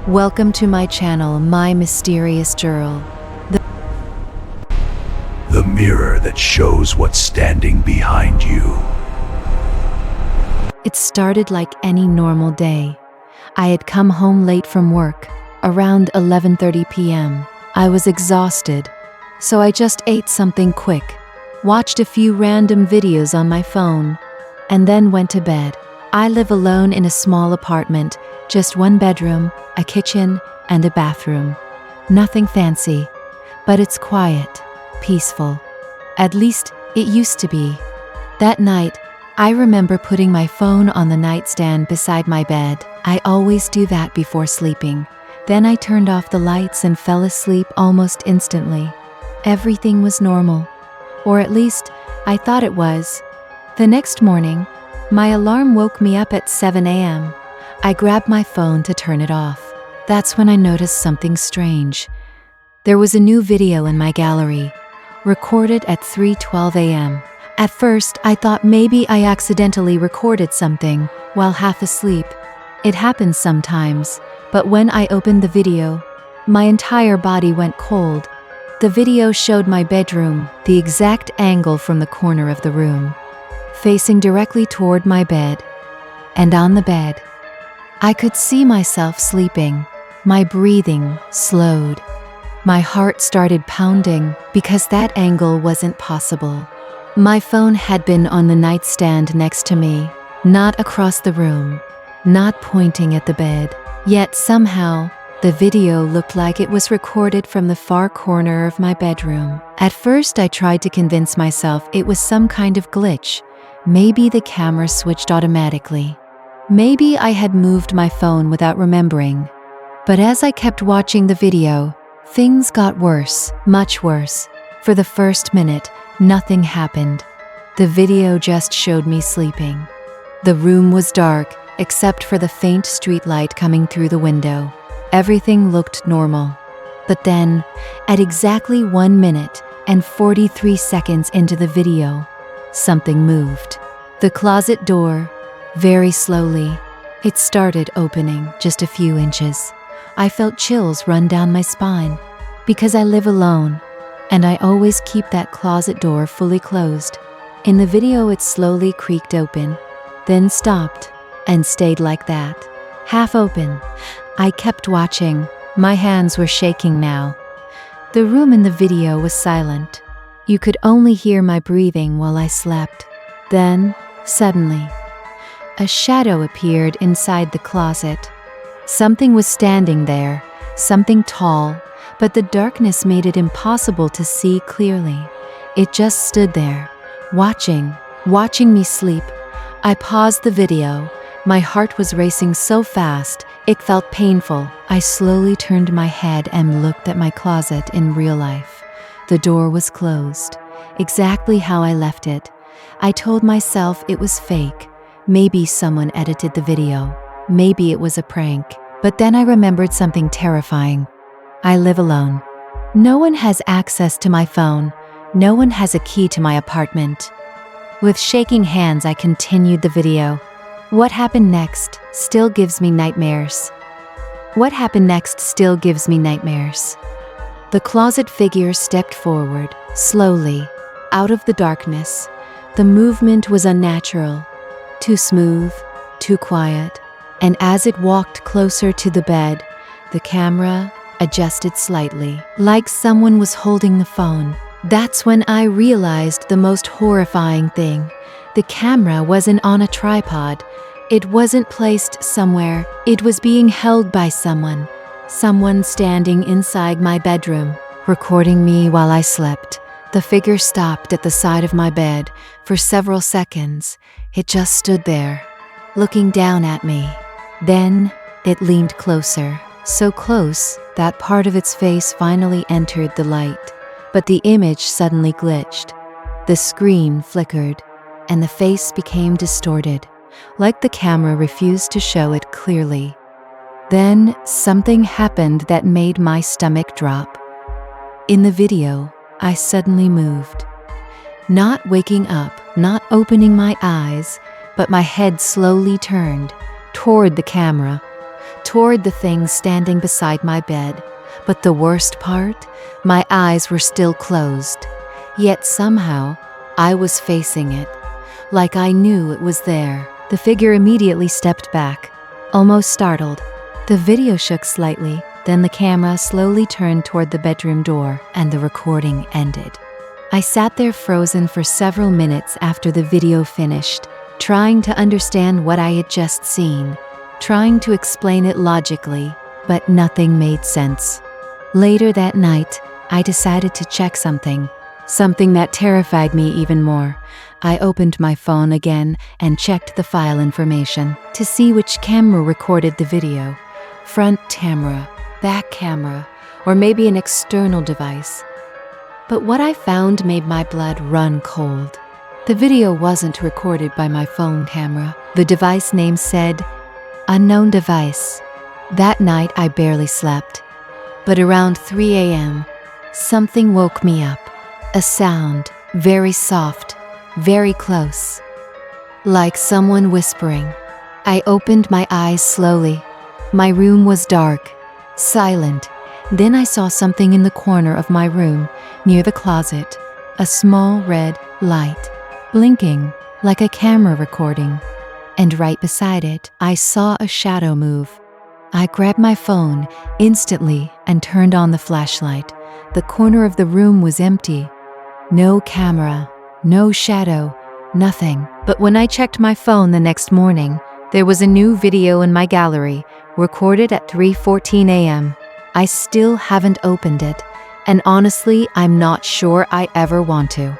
Welcome to my channel, My Mysterious Journal. The mirror that shows what's standing behind you. It started like any normal day. I had come home late from work, around 11:30 p.m. I was exhausted, so I just ate something quick, watched a few random videos on my phone, and then went to bed. I live alone in a small apartment, just one bedroom, a kitchen, and a bathroom. Nothing fancy, but it's quiet, peaceful. At least it used to be. That night, I remember putting my phone on the nightstand beside my bed. I always do that before sleeping. Then I turned off the lights and fell asleep almost instantly. Everything was normal, or at least I thought it was. The next morning, my alarm woke me up at 7 a.m. I grabbed my phone to turn it off. That's when I noticed something strange. There was a new video in my gallery, recorded at 3:12 a.m. At first, I thought maybe I accidentally recorded something while half asleep. It happens sometimes, but when I opened the video, my entire body went cold. The video showed my bedroom, the exact angle from the corner of the room, facing directly toward my bed. And on the bed, I could see myself sleeping. My breathing slowed. My heart started pounding because that angle wasn't possible. My phone had been on the nightstand next to me, not across the room, not pointing at the bed. Yet somehow, the video looked like it was recorded from the far corner of my bedroom. At first, I tried to convince myself it was some kind of glitch. Maybe the camera switched automatically. Maybe I had moved my phone without remembering. But as I kept watching the video, things got worse, much worse. For the first minute, nothing happened. The video just showed me sleeping. The room was dark, except for the faint streetlight coming through the window. Everything looked normal. But then, at exactly 1 minute and 43 seconds into the video, something moved. The closet door, very slowly, it started opening just a few inches. I felt chills run down my spine. Because I live alone, and I always keep that closet door fully closed. In the video, it slowly creaked open, then stopped, and stayed like that, half open. I kept watching. My hands were shaking now. The room in the video was silent. You could only hear my breathing while I slept. Then, suddenly, a shadow appeared inside the closet. Something was standing there, something tall, but the darkness made it impossible to see clearly. It just stood there, watching me sleep. I paused the video. My heart was racing so fast, it felt painful. I slowly turned my head and looked at my closet in real life. The door was closed, exactly how I left it. I told myself it was fake. Maybe someone edited the video. Maybe it was a prank. But then I remembered something terrifying. I live alone. No one has access to my phone. No one has a key to my apartment. With shaking hands, I continued the video. What happened next still gives me nightmares. What happened next still gives me nightmares. The closet figure stepped forward, slowly, out of the darkness. The movement was unnatural, too smooth, too quiet. And as it walked closer to the bed, the camera adjusted slightly, like someone was holding the phone. That's when I realized the most horrifying thing. The camera wasn't on a tripod. It wasn't placed somewhere. It was being held by someone. Someone standing inside my bedroom, recording me while I slept. The figure stopped at the side of my bed for several seconds. It just stood there, looking down at me. Then it leaned closer, so close that part of its face finally entered the light. But the image suddenly glitched. The screen flickered, and the face became distorted, like the camera refused to show it clearly. Then something happened that made my stomach drop. In the video, I suddenly moved. Not waking up, not opening my eyes, but my head slowly turned toward the camera, toward the thing standing beside my bed. But the worst part, my eyes were still closed. Yet somehow, I was facing it, like I knew it was there. The figure immediately stepped back, almost startled. The video shook slightly, then the camera slowly turned toward the bedroom door, and the recording ended. I sat there frozen for several minutes after the video finished, trying to understand what I had just seen, trying to explain it logically, but nothing made sense. Later that night, I decided to check something that terrified me even more. I opened my phone again and checked the file information to see which camera recorded the video. Front camera, back camera, or maybe an external device. But what I found made my blood run cold. The video wasn't recorded by my phone camera. The device name said, "Unknown device." That night I barely slept. But around 3 a.m., something woke me up. A sound, very soft, very close. Like someone whispering. I opened my eyes slowly. My room was dark, silent. Then I saw something in the corner of my room, near the closet. A small red light, blinking like a camera recording. And right beside it, I saw a shadow move. I grabbed my phone instantly and turned on the flashlight. The corner of the room was empty. No camera, no shadow, nothing. But when I checked my phone the next morning, there was a new video in my gallery, recorded at 3:14 a.m. I still haven't opened it, and honestly, I'm not sure I ever want to.